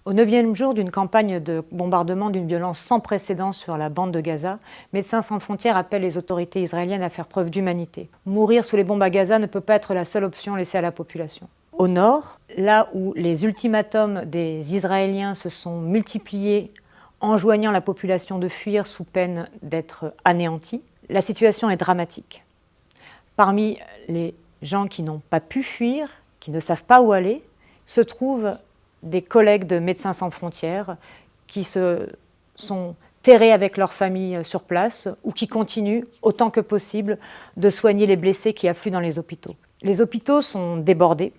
Au 9e jour d'une campagne de bombardement d'une violence sans précédent sur la bande de Gaza, Médecins sans frontières appelle les autorités israéliennes à faire preuve d'humanité. Mourir sous les bombes à Gaza ne peut pas être la seule option laissée à la population. Au nord, là où les ultimatums des Israéliens se sont multipliés, enjoignant la population de fuir sous peine d'être anéantie, la situation est dramatique. Parmi les gens qui n'ont pas pu fuir, qui ne savent pas où aller, se trouvent des collègues de Médecins sans frontières qui se sont terrés avec leurs familles sur place ou qui continuent autant que possible de soigner les blessés qui affluent dans les hôpitaux. Les hôpitaux sont débordés.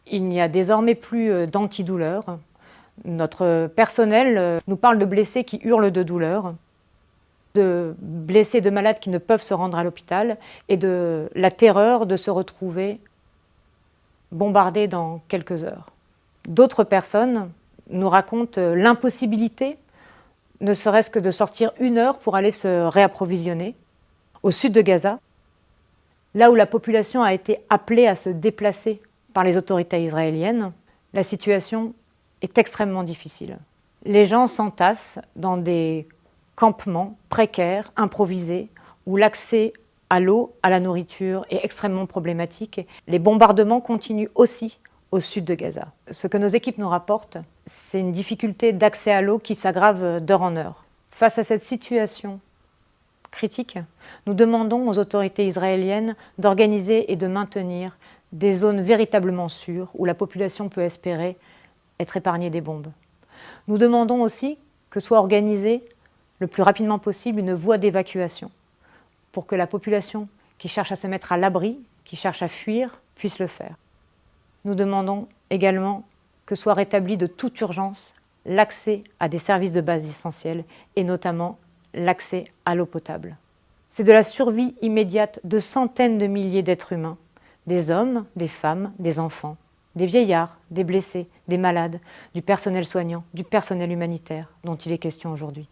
Il n'y a désormais plus d'antidouleurs. Notre personnel nous parle de blessés qui hurlent de douleur, de blessés, de malades qui ne peuvent se rendre à l'hôpital et de la terreur de se retrouver bombardés dans quelques heures. D'autres personnes nous racontent l'impossibilité, ne serait-ce que de sortir 1 heure pour aller se réapprovisionner au sud de Gaza, là où la population a été appelée à se déplacer par les autorités israéliennes. La situation est extrêmement difficile. Les gens s'entassent dans des campements précaires, improvisés, où l'accès à l'eau, à la nourriture est extrêmement problématique. Les bombardements continuent aussi au sud de Gaza. Ce que nos équipes nous rapportent, c'est une difficulté d'accès à l'eau qui s'aggrave d'heure en heure. Face à cette situation critique, nous demandons aux autorités israéliennes d'organiser et de maintenir des zones véritablement sûres où la population peut espérer être épargnée des bombes. Nous demandons aussi que soit organisée le plus rapidement possible une voie d'évacuation pour que la population qui cherche à se mettre à l'abri, qui cherche à fuir, puisse le faire. Nous demandons également que soit rétabli de toute urgence l'accès à des services de base essentiels et notamment l'accès à l'eau potable. C'est de la survie immédiate de centaines de milliers d'êtres humains, des hommes, des femmes, des enfants, des vieillards, des blessés, des malades, du personnel soignant, du personnel humanitaire dont il est question aujourd'hui.